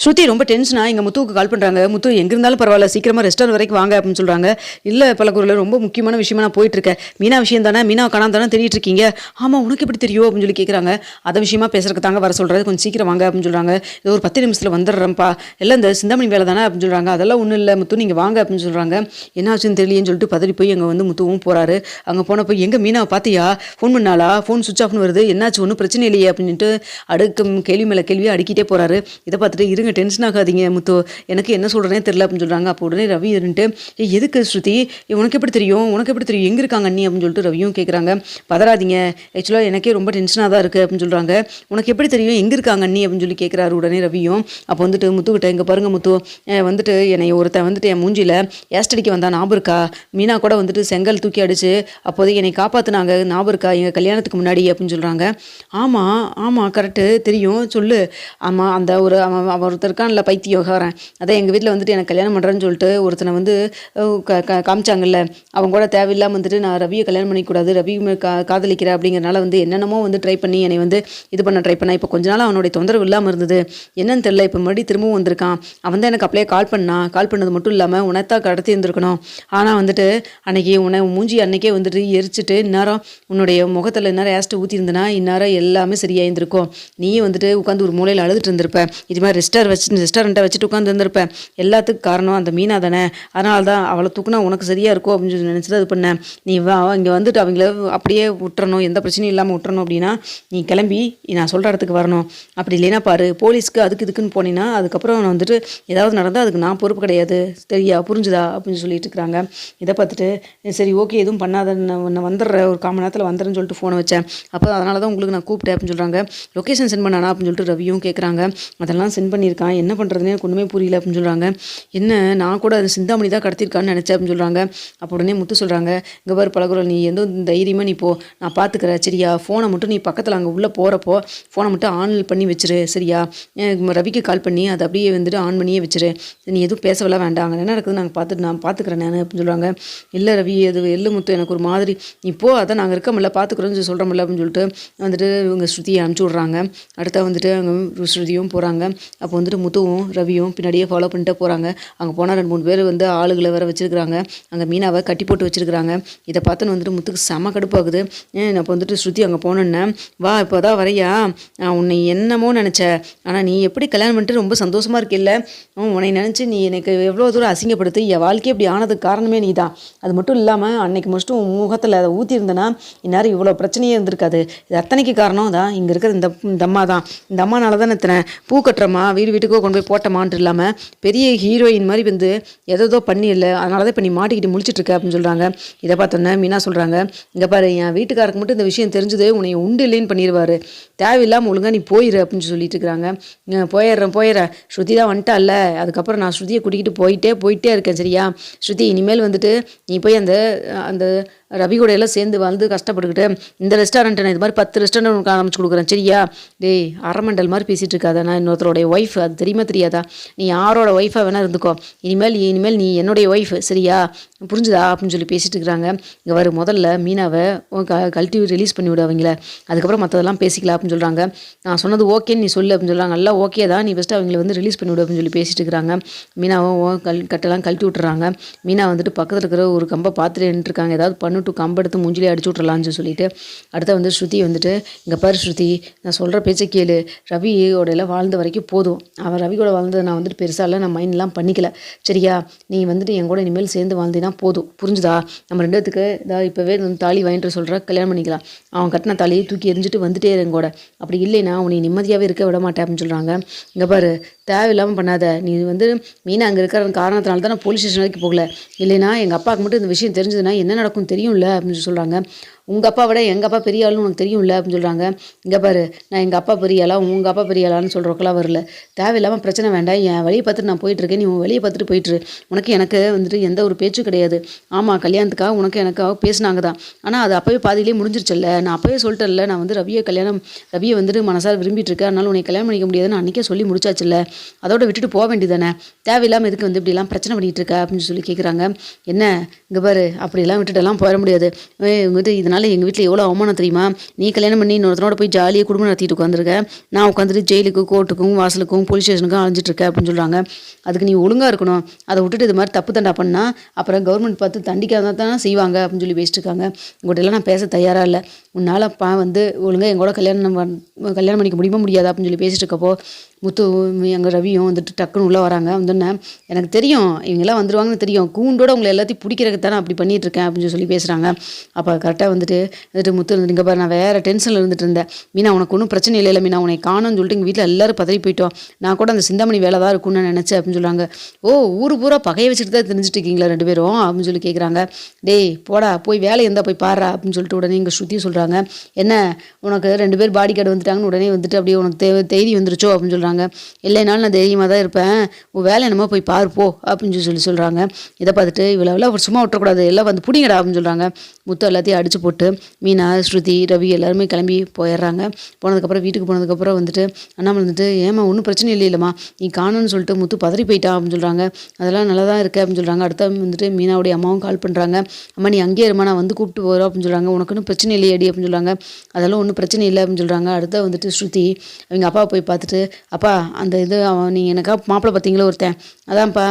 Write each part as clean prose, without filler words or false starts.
ஸ்ருதி ரொம்ப டென்ஷனா எங்கள் முத்துவுக்கு கால் பண்ணுறாங்க. முத்து எங்கே இருந்தாலும் பரவாயில்ல, சீக்கிரமாக ரெஸ்டாரண்ட் வரைக்கும் வாங்க அப்படின்னு சொல்கிறாங்க. இல்லை பலகுரில் ரொம்ப முக்கியமான விஷயமா நான் போயிட்டுருக்கேன். மீனா விஷயம் தானே, மீனா காணாம தானே தெரியிட்டு இருக்கீங்க. ஆமாம், உனக்கு எப்படி தெரியும் அப்படின்னு சொல்லி கேட்குறாங்க. அதை விஷயமா பேசுறதுக்கு தாங்க வர சொல்கிறது, கொஞ்சம் சீக்கிரம் வாங்க அப்படின்னு சொல்கிறாங்க. இது ஒரு 10 நிமிஷத்தில் வந்துடுறேன்ப்பா, எல்லாம் இந்த சிந்தாமணி வேலை தானே அப்படின்னு சொல்கிறாங்க. அதெல்லாம் ஒன்றும் இல்லை முத்து, நீங்கள் வாங்க அப்படின்னு சொல்கிறாங்க. என்ன ஆச்சுன்னு தெரியலேன்னு சொல்லிட்டு பதறி போய் அங்கே வந்து முத்துவும் போகிறாரு. அங்கே போனப்போ எங்கே மீனாவை பார்த்தியா, ஃபோன் பண்ணாலா, ஃபோன் சுவிச் ஆஃப்னு வருது, என்னாச்சு ஒன்றும் பிரச்சனை இல்லையே அப்படின்ட்டு அடுக்கும் கேள்வி மேலே கேள்வியாக அடுக்கிட்டே போகிறாரு. இதை பார்த்துட்டு இருங்க டென்ஷன் ஆகாதீங்க முத்து, எனக்கு என்ன சொல்கிறேனே தெரியல அப்படின்னு சொல்கிறாங்க. அப்போ உடனே ரவி இருந்துட்டு எதுக்கு ஸ்ருதி, உனக்கு எப்படி தெரியும், உனக்கு எப்படி தெரியும், எங்கே இருக்காங்க அண்ணி அப்படின்னு சொல்லிட்டு ரவியும் கேட்குறாங்க. பதறாதீங்க, ஆக்சுவலாக எனக்கே ரொம்ப டென்ஷனாக தான் இருக்குது அப்படின்னு சொல்கிறாங்க. உனக்கு எப்படி தெரியும் எங்கே இருக்காங்க அண்ணி அப்படின்னு சொல்லி கேட்குறாரு உடனே ரவியும். அப்போ வந்துட்டு முத்துக்கிட்ட இங்கே பாருங்க முத்து, வந்துட்டு என்னை ஒருத்தன் வந்துட்டு என் மூஞ்சியில் ஏஸ்டடிக்கு வந்தா ஞாபகம் இருக்கா, மீனா கூட வந்துட்டு செங்கல் தூக்கி அடிச்சு அப்போதைக்கு என்னை காப்பாற்றினாங்க ஞாபகம் இருக்கா எங்கள் கல்யாணத்துக்கு முன்னாடி அப்படின்னு சொல்கிறாங்க. ஆமாம் ஆமாம் கரெக்டு தெரியும் சொல்லு. ஆமாம் அந்த ஒரு அவன் ஒருத்தர் இருக்கான்ல பைத்தியோகாரன், அதான் எங்கள் வீட்டில் வந்துட்டு எனக்கு கல்யாணம் பண்ணுறேன்னு சொல்லிட்டு ஒருத்தனை வந்து காமிச்சாங்கல்ல, அவங்க கூட தேவையில்லாமல் வந்துட்டு நான் ரவியை கல்யாணம் பண்ணிக்கூடாது, ரவி காதலிக்கிறேன் அப்படிங்கிறனால வந்து என்னென்னமோ வந்து ட்ரை பண்ணி என்னை வந்து இது பண்ண ட்ரை பண்ணேன். இப்போ கொஞ்ச நாள் அவனுடைய தொந்தரவு இல்லாமல் இருந்தது, என்னன்னு தெரியல, இப்போ மறுபடியும் திரும்பவும் வந்திருக்கான். அவன் தான் எனக்கு அப்படியே கால் பண்ணது மட்டும் இல்லாமல் உனத்தா கடத்தி இருந்திருக்கணும். ஆனால் வந்துட்டு அன்னைக்கு உன்னை மூஞ்சி அன்னைக்கே வந்துட்டு எரிச்சிட்டு இந்நேரம் உன்னுடைய முகத்தில் இந்நேரம் ஏஸ்ட்டு ஊற்றிருந்தனா இந்நேரம் எல்லாமே சரியாயிருந்திருக்கும். நீயும் வந்துட்டு உட்காந்து ஒரு மூலையில் அழுதுட்டு இருந்திருப்ப, இது மாதிரி ரெஸ்டாரண்ட்டை வச்சுட்டு உட்காந்து இருந்திருப்பேன். எல்லாத்துக்கும் காரணம் அந்த மீனா தானே, அதனால தான் அவளை தூக்குனா உனக்கு சரியாக இருக்கும் அப்படின்னு சொல்லி நினச்சிட்டு அது பண்ணேன். நீ இங்கே வந்துட்டு அவங்கள அப்படியே விட்டுறணும், எந்த பிரச்சனையும் இல்லாமல் விட்டுறணும் அப்படின்னா நீ கிளம்பி நான் சொல்கிற இடத்துக்கு வரணும். அப்படி இல்லைன்னா பாரு, போலீஸ்க்கு அதுக்கு இதுக்குன்னு போனீங்கன்னா அதுக்கப்புறம் நான் வந்துட்டு ஏதாவது நடந்தால் அதுக்கு நான் பொறுப்பு கிடையாது, தெரியா புரிஞ்சுதா அப்படின்னு சொல்லிட்டு இருக்கிறாங்க. இதை பார்த்துட்டு சரி ஓகே எதுவும் பண்ணாத, நான் வந்துடுறேன் ஒரு 1/4 மணி நேரத்தில் வந்துடுறேன்னு சொல்லிட்டு ஃபோனை வச்சேன். அப்போ அதனால தான் உங்களுக்கு நான் கூப்பிட்டேன் அப்படின்னு சொல்கிறாங்க. லொக்கேஷன் சென்ட் பண்ணானா அப்படின்னு சொல்லிட்டு ரவியும் கேட்குறாங்க. அதெல்லாம் சென்ட் பண்ணியிருக்கான், என்ன பண்ணுறதுனே எனக்கு ஒன்றுமே புரியல அப்படின்னு சொல்கிறாங்க. என்ன நான் கூட அது சிந்தாமணி தான் கடத்திருக்கான்னு நினச்சேன் அப்படின்னு சொல்கிறாங்க. அப்போ உடனே முத்து சொல்கிறாங்க, இங்கே பாரு பழகுறோம், நீ எந்த தைரியமாக நீ போ, நான் பார்த்துக்கிறேன் சரியா, ஃபோனை மட்டும் நீ பக்கத்தில் அங்கே உள்ளே போகிறப்போ ஃபோனை மட்டும் ஆன் பண்ணி வச்சிரு சரியா, ரவிக்கு கால் பண்ணி அதை அப்படியே வந்துட்டு ஆன் பண்ணியே வச்சிரு, நீ எதுவும் பேசவெல்லாம் வேண்டாம், அங்கே என்ன நடக்குது நான் பார்த்துக்கிறேன் நான் அப்படின்னு சொல்கிறாங்க. இல்லை ரவி அது எள்ளு முத்து எனக்கு ஒரு மாதிரி, இப்போ அதான் நாங்கள் இருக்கமில்ல பார்த்துக்குறோன்னு சொல்கிறோம்ல அப்படின்னு சொல்லிட்டு வந்துட்டு இவங்க ஸ்ருதியை அனுப்பிச்சி விட்றாங்க. அடுத்தா வந்துட்டு அங்கே ஸ்ருதியும் போகிறாங்க. அப்போ வந்துட்டு முத்துவும் ரவியும் பின்னாடியே ஃபாலோ பண்ணிட்டு போகிறாங்க. அங்கே போனால் 2-3 பேர் வந்து ஆளுகளை வேற வச்சுருக்கிறாங்க. அங்கே மீனாவை கட்டி போட்டு வச்சுருக்கிறாங்க. இதை பார்த்துன்னு வந்துட்டு முத்துக்கு செம கடுப்பாகுது. அப்போ வந்துட்டு ஸ்ருதி அங்கே போனேன்னே, வா இப்போ தான் வரையா, நான் உன்னை என்னமோ நினச்சேன், ஆனால் நீ எப்படி கல்யாணம் பண்ணிட்டு ரொம்ப சந்தோஷமாக இருக்கில்ல, உன்னை நினச்சி நீ எனக்கு எவ்வளோ தூரம் அசிங்கப்படுத்து, என் வாழ்க்கையை இப்படி ஆனதுக்கு காரணமே நீ தான். அது மட்டும் இல்லாமல் அன்னைக்கு மட்டும் உன் முகத்தில் அதை ஊற்றிருந்தேன்னா இந்நேரம் இவ்வளோ பிரச்சனையே இருந்திருக்காது. இது அத்தனைக்கு காரணம் தான் இங்கே இருக்கிற இந்த அம்மா தான். இந்த அம்மானால தான் இத்தனை பூ கட்டுறமா வீட்டுக்கோ கொண்டு போய் போட்டமான்ட்டு இல்லாமல் பெரிய ஹீரோயின் மாதிரி வந்து எதோ பண்ணி இல்லை, அதனால தான் இப்போ நீ மாட்டிக்கிட்டு முழிச்சிட்ருக்க அப்படின்னு சொல்கிறாங்க. இதை பார்த்தோன்னே மீனா சொல்கிறாங்க, இங்கே பாரு என் வீட்டுக்காரருக்கு மட்டும் இந்த விஷயம் தெரிஞ்சது உன்னை உண்டு இல்லைன்னு பண்ணிடுவார், தேவையில்லாமல் ஒழுங்காக நீ போயிரு அப்படின்னு சொல்லிட்டு இருக்கிறாங்க. போயிடுறேன் ஸ்ருதி தான் வந்துட்டா இல்லை, அதுக்கப்புறம் நான் ஸ்ருதியை கூட்டிகிட்டு போயிட்டே இருக்கேன் சரியா. ஸ்ருதி இனிமேல் வந்துட்டு நீ போய் அந்த ரவி கூட எல்லாம் சேர்ந்து வந்து கஷ்டப்பட்டுக்கிட்டு இந்த ரெஸ்டாரண்ட்டை நான் இது மாதிரி 10 ரெஸ்டாரண்ட் உனக்கு ஆரம்பிச்சு கொடுக்குறேன் சரியா. டேய் அரமண்டல் மாதிரி பேசிகிட்டு இருக்காத, நான் இன்னொருத்தரோடைய ஒய்ஃப், அது தெரியுமா தெரியாதா, நீ யாரோட ஒய்ஃபாக வேணா இருந்துக்கோ, இனிமேல் நீ என்னுடைய ஒய்ஃப் சரியா, புரிஞ்சுதா அப்படின்னு சொல்லி பேசிகிட்டு இருக்கிறாங்க. இங்கே வர முதல்ல மீனாவை கழட்டி ரிலீஸ் பண்ணி விடு அவங்கள, அதுக்கப்புறம் மற்றதெல்லாம் பேசிக்கலாம் அப்படின்னு சொல்கிறாங்க. நான் சொன்னது ஓகேன்னு நீ சொல்லு அப்படின்னு சொல்கிறாங்க. நல்லா ஓகே தான், நீ ஃபஸ்ட்டு அவங்கள வந்து ரிலீஸ் பண்ணி விடு அப்படின்னு சொல்லி பேசிகிட்டு இருக்கிறாங்க. மீனாவும் கட்டெல்லாம் கழட்டி விட்டுறாங்க. மீனா வந்துட்டு பக்கத்தில் இருக்கிற ஒரு கம்பை பார்த்துட்டு நின்றுருக்காங்க, ஏதாவது பண்ணிட்டு கம்பெடுத்து மூஞ்சிலே அடிச்சு விட்றலான்னு சொல்லிட்டு. அடுத்த வந்து ஸ்ருதி வந்துட்டு, இங்கே பாரு ஸ்ருதி நான் சொல்கிற பேச்சை கேளு, ரவியோட எல்லாம் வாழ்ந்த வரைக்கும் போதும், அவன் ரவி கூட வாழ்ந்தது நான் வந்துட்டு பெருசாக இல்லை, நான் மைண்ட்லாம் பண்ணிக்கல சரியா, நீ வந்துட்டு என் கூட இனிமேல் சேர்ந்து வாழ்ந்தீங்கன்னா போதும் புரிஞ்சுதா, நம்ம 2 பேத்துக்கு இதாக இப்போவே வந்து தாலி வாங்கிட்டு சொல்கிற கல்யாணம் பண்ணிக்கலாம், அவன் கட்டின தாலியை தூக்கி எரிஞ்சிட்டு வந்துட்டே எங்கூட, அப்படி இல்லைன்னா உன்னை நிம்மதியாகவே இருக்க விட மாட்டேன் அப்படின்னு சொல்கிறாங்க. இங்கே பாரு தேவையில்லாமல் பண்ணாத, நீ வந்து மீனா அங்கே இருக்கிற காரணத்தினால தான் நான் போலீஸ் ஸ்டேஷன் வரைக்கும் போகல, இல்லைன்னா எங்கள் அப்பாவுக்கு மட்டும் இந்த விஷயம் தெரிஞ்சதுன்னா என்ன நடக்கும் தெரியும்ல அப்படின்னு சொல்கிறாங்க. உங்கள் அப்பா விட எங்கள் அப்பா பெரிய ஆளுன்னு உனக்கு தெரியும்ல அப்படின்னு சொல்கிறாங்க. இங்கே பாரு நான் எங்கள் அப்பா பெரிய ஆளா உங்கள் அப்பா பெரிய ஆளான்னு சொல்கிறக்கெல்லாம் வரல, தேவையில்லாமல் பிரச்சனை வேண்டாம், என் வழியை பார்த்துட்டு நான் போயிட்டுருக்கேன், நீ உன் வெளியே பார்த்துட்டு போயிட்டுரு, எனக்கு வந்துட்டு எந்த ஒரு பேச்சும் கிடையாது. ஆமாம் கல்யாணத்துக்காக எனக்காக பேசினாங்க தான், ஆனால் அது அப்போவே பாதியிலே முடிஞ்சிருச்சல்ல, நான் அப்போவே சொல்லிட்டேன்ல, நான் வந்து ரவியை வந்துட்டு மனசார விரும்பிட்டு இருக்கேன், அதனால உன்னை கல்யாணம் பண்ணிக்க முடியாதுன்னு அன்றைக்கே சொல்லி முடிச்சாச்சுல்ல, அதோட விட்டுட்டு போக வேண்டியதானே, தேவையில்லாமல் எதுக்கு வந்து இப்படிலாம் பிரச்சனை பண்ணிகிட்டு இருக்க அப்படின்னு சொல்லி கேட்குறாங்க. என்ன இங்கே பாரு அப்படிலாம் விட்டுட்டெல்லாம் போயிட முடியாது, வந்துட்டு அதனால் எங்கள் வீட்டில் எவ்வளோ அவமானம் தெரியுமா? நீ கல்யாணம் பண்ணி இன்னொருத்தனோட போய் ஜாலியாக குடும்பம் நடத்திட்டு உட்காந்துருக்க. நான் உட்காந்துட்டு ஜெயிலுக்கு, கோர்ட்டுக்கும், வாசலுக்கும், போலீஸ் ஸ்டேஷனுக்கும் அலைஞ்சிட்டு இருக்கேன் அப்படின்னு சொல்கிறாங்க. அதுக்கு நீ ஒழுங்காக இருக்கணும். அதை விட்டுட்டு இது மாதிரி தப்பு தண்டா பண்ணால் அப்புறம் கவர்மெண்ட் பார்த்து தண்டிக்காத தானே செய்வாங்க அப்படின்னு சொல்லி பேசிட்டு இருக்காங்க. உங்கள்கிட்ட எல்லாம் நான் பேச தயாராக இல்லை. உன்னால் வந்து ஒழுங்காக எங்களோட கல்யாணம் பண்ணிக்க முடியுமா முடியாதா அப்படின்னு சொல்லி பேசிட்டு இருக்கப்போ முத்து எங்கள் ரவியும் வந்துட்டு டக்குன்னு உள்ளே வராங்க. வந்துன்னு எனக்கு தெரியும் இவங்கெல்லாம் வந்துடுவாங்கன்னு தெரியும், கூண்டோட உங்களை எல்லாத்தையும் பிடிக்கிறதுக்கு தானே அப்படி பண்ணிட்டு இருக்கேன் அப்படின்னு சொல்லி பேசுகிறாங்க. அப்போ கரெக்டாக வந்துட்டு முத்து இருந்துட்டு பாரு, நான் வேறு டென்ஷனில் இருந்துட்டு இருந்தேன். மீனா உனக்கு ஒன்றும் பிரச்சனை இல்லை மீனா, உன்னை காணும்னு சொல்லிட்டு எங்கள் வீட்டில் எல்லாரும் பதறி போயிட்டோம். நான் கூட அந்த சிந்தாமணி வேலை தான் இருக்கும்னு நான் நினச்சேன் அப்படின்னு சொல்கிறாங்க. ஓ, ஊர் பூரா பகையை வச்சுட்டு தான் தெரிஞ்சுட்டு இருக்கீங்களா 2 பேரும் அப்படின்னு சொல்லி கேட்குறாங்க. டேய் போடா, போய் வேலை இருந்தால் போய் பாடுறா அப்படின்னு சொல்லிட்டு உடனே இங்கே ஸ்ருதி சொல்கிறாங்க. என்ன உனக்கு 2 பேர் பாடி கார்டு வந்துட்டாங்கன்னு உடனே வந்துட்டு அப்படியே உனக்கு தைரியம் வந்துருச்சோ அப்படின்னு சொல்கிறாங்க. இல்லைனாலும் நான் தைரியமாக தான் இருப்பேன், உன் வேலை என்னமோ போய் பாருப்போ அப்படின்னு சொல்லி சொல்கிறாங்க. இதை பார்த்துட்டு இவ்வளோ சும்மா விட்டுறக்கூடாது, எல்லாம் வந்து பிடிங்கடா அப்படின்னு சொல்கிறாங்க. முத்து எல்லாத்தையும் அடிச்சு போட்டு மீனா, ஸ்ருதி, ரவி எல்லாருமே கிளம்பி போயிடுறாங்க. போனதுக்கப்புறம் வீட்டுக்கு போனதுக்கப்புறம் வந்துட்டு அண்ணாமலை வந்துட்டு ஏமா ஒன்றும் பிரச்சனை இல்லைல்லம்மா, நீ காணும்னு சொல்லிட்டு முத்து பதறி போயிட்டான் அப்படின்னு சொல்கிறாங்க. அதெல்லாம் நல்லா தான் இருக்குது அப்படின்னு சொல்கிறாங்க. அடுத்த வந்துட்டு மீனாவுடைய அம்மாவும் கால் பண்ணுறாங்க. அம்மா நீ அங்கேயே இருமா, நான் வந்து கூப்பிட்டு போகிறோம் அப்படின்னு சொல்கிறாங்க. உனக்கு ஒன்றும் பிரச்சனை இல்லையாடி அப்படின்னு சொல்கிறாங்க. அதெல்லாம் ஒன்றும் பிரச்சனை இல்லை அப்படின்னு சொல்கிறாங்க. அடுத்த வந்துட்டு ஸ்ருதி அவங்க அப்பாவை போய் பார்த்துட்டு, அப்பா அந்த இது அவன் நீங்கள் எனக்கா மாப்பிள்ளை பார்த்தீங்களோ ஒருத்தன், அதான்ப்பா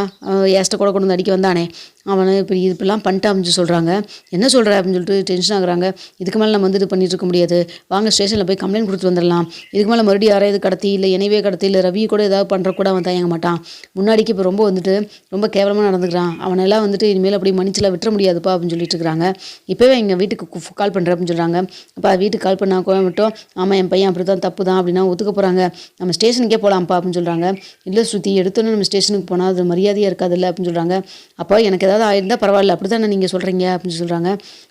ஏஸ்ட்டை கூட கொண்டு வந்து அடிக்க வந்தானே, அவனை இப்படி இப்படிலாம் பண்ணிட்டான் அப்படின்னு சொல்கிறாங்க. என்ன சொல்கிற அப்படின்னு சொல்லிட்டு டென்ஷன் ஆகுறாங்க. இதுக்கு மேலே நம்ம வந்து இது பண்ணிட்டு இருக்க முடியாது, வாங்க ஸ்டேஷனில் போய் கம்ப்ளைண்ட் கொடுத்து வந்துடலாம். இதுக்கு மேலே மறுபடியும் யாராவது கடத்தி இல்லை என்னையவே கடத்தி இல்லை ரவி கூட ஏதாவது பண்ணுற கூட அவன் தயங்க மாட்டான். முன்னாடிக்கு இப்போ ரொம்ப வந்துட்டு ரொம்ப கேவலமாக நடந்துக்கிறான். அவனெல்லாம் வந்துட்டு இனிமேல் அப்படி மன்னிச்சில் விட்டுற முடியாதுப்பா அப்படின்னு சொல்லிட்டு இருக்கிறாங்க. இப்போவே எங்கள் வீட்டுக்கு கால் பண்ணுறேன் அப்படின்னு சொல்கிறாங்க. அப்போ வீட்டுக்கு கால் பண்ணால் கூட மட்டும் ஆமாம் என் பையன் அப்படி தான் தப்பு தான் அப்படின்னா ஒத்துக்க போகிறாங்க, நம்ம ஸ்டேஷனுக்கே போகலாம்ப்பா அப்படின்னு சொல்கிறாங்க. இல்லை ஸ்ருதி எடுத்தோன்னே நம்ம ஸ்டேஷனுக்கு போனால் அது மரியாதையாக இருக்காதுல்ல அப்படின்னு சொல்கிறாங்க. அப்போ எனக்கு ஏதாவது ஆயிருந்தால் பரவாயில்ல, அப்படி தானே நீங்கள் சொல்கிறீங்க அப்படின்னு சொல்கிறாங்க.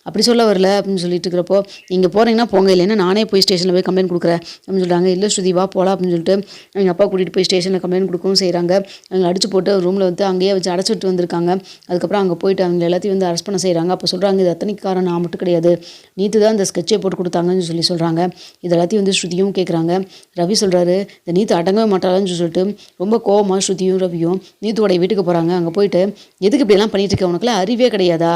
அப்படி சொல்ல வரல அப்படின்னு சொல்லிட்டு இருக்கிறப்போ நீங்கள் போகிறீங்கன்னா போங்க, இல்லைன்னா நானே போய் ஸ்டேஷனில் போய் கம்ப்ளைண்ட் கொடுக்குறேன் அப்படின்னு சொல்கிறாங்க. இல்லை ஸ்ருதி வா போகலாம் அப்படின்னு சொல்லிட்டு அவங்க அப்பா கூட்டிகிட்டு போய் ஸ்டேஷனில் கம்ப்ளைண்ட் கொடுக்கவும் செய்கிறாங்க. அவங்க அடிச்சு போட்டு ரூமில் வந்து அங்கேயே வச்சு அடைச்சி விட்டு வந்திருக்காங்க. அதுக்கப்புறம் அங்கே போயிட்டு அவங்க எல்லாத்தையும் வந்து அரெஸ்ட் பண்ண செய்கிறாங்க. அப்போ சொல்கிறாங்க இது அத்தனைக்கு காரணம் நான் மட்டும் கிடையாது, நீத்து தான் இந்த ஸ்கெட்சை போட்டு கொடுத்தாங்கன்னு சொல்லி சொல்கிறாங்க. இது எல்லாத்தையும் வந்து ஸ்ருதியும் கேட்குறாங்க. ரவி சொல்கிறாரு இந்த நீத்து அடங்கவே மாட்டாளான்னு சொல்லிட்டு ரொம்ப கோவமாக ஸ்ருதியும் ரவியும் நீத்துவோடைய வீட்டுக்கு போகிறாங்க. அங்கே போயிட்டு எதுக்கு இப்படியெல்லாம் பண்ணிட்டு இருக்க, உனக்குலாம் அறிவே கிடையாதா,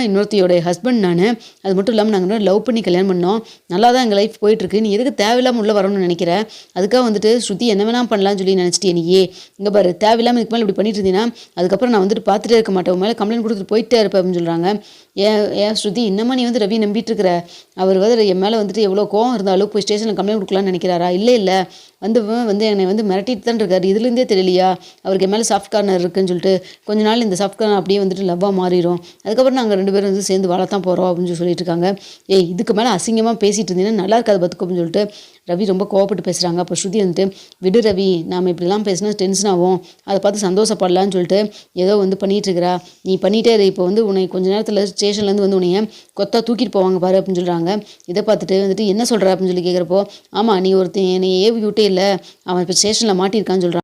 இன்னொருத்தையோடைய ஹஸ்பண்ட் நான், அது மட்டும் இல்லாமல் நாங்கள் லவ் பண்ணி கல்யாணம் பண்ணோம், நல்லா தான் எங்கள் லைஃப் போயிட்டுருக்கு, நீ எதுக்கு தேவையில்லாமல் உள்ளே வரணும்னு நினைக்கிறேன், அதுக்காக வந்துட்டு ஸ்ருதி என்ன வேணாம் பண்ணலாம்னு சொல்லி நினச்சிட்டே நீயே, இங்கே பாரு தேவையில்லாமல் இதுக்கு மேலே இப்படி பண்ணிட்டு இருந்தீங்கன்னா அதுக்கப்புறம் நான் வந்துட்டு பார்த்துட்டே இருக்க மாட்டேன், உன் மேலே கம்ப்ளைண்ட் கொடுத்துட்டு போயிட்டே இருப்பேன் அப்படின்னு சொல்கிறாங்க. ஏன் ஸ்ருதி இன்னமா நீ வந்து ரவி நம்பிட்டு இருக்கிற, அவர் வந்து என் மேலே வந்துட்டு எவ்வளோ கோவம் இருந்தாலும் போய் ஸ்டேஷனில் கம்ப்ளைண்ட் கொடுக்கலான்னு நினைக்கிறாரா? இல்லை வந்து என்னை வந்து மிரட்டிட்டு தான் இருக்காரு, இதுலேருந்தே தெரியலையா அவருக்கு என் மேலே சாஃப்ட் கார்னர் இருக்குன்னு சொல்லிட்டு, கொஞ்ச நாள் இந்த சாஃப்ட் கார்னர் அப்படியே வந்துட்டு லவ்வாக மாறிடும், அதுக்கப்புறம் நாங்கள் 2 பேரும் வந்து சேர்ந்து வாழத்தான் போகிறோம் அப்படின்னு சொல்லிட்டு இருக்காங்க. இதுக்கு மேலே அசிங்கமாக பேசிகிட்டு இருந்தீங்கன்னா நல்லா இருக்காது பார்த்துக்கோ அப்படின்னு சொல்லிட்டு ரவி ரொம்ப கோவப்பட்டு பேசுகிறாங்க. அப்போ ஸ்ருதி வந்துட்டு விடு ரவி, நாம் இப்படிலாம் பேசினா டென்ஷன் ஆகும், அதை பார்த்து சந்தோஷப்படலான்னு சொல்லிட்டு ஏதோ வந்து பண்ணிகிட்டு இருக்கிறா, நீ பண்ணிகிட்டே இரு, இப்போ வந்து உன்னை கொஞ்ச நேரத்தில் ஸ்டேஷன்லேருந்து வந்து உன்னைய கொத்தா தூக்கிட்டு போவாங்க பாரு அப்படின்னு சொல்கிறாங்க. இதை பார்த்துட்டு வந்துட்டு என்ன சொல்கிற அப்படின்னு சொல்லி கேட்குறப்போ, ஆமாம் நீ ஒருத்தன் என்னை ஏவி விட்டே இல்லை, அவன் இப்போ ஸ்டேஷனில் மாட்டியிருக்கான்னு சொல்கிறான்.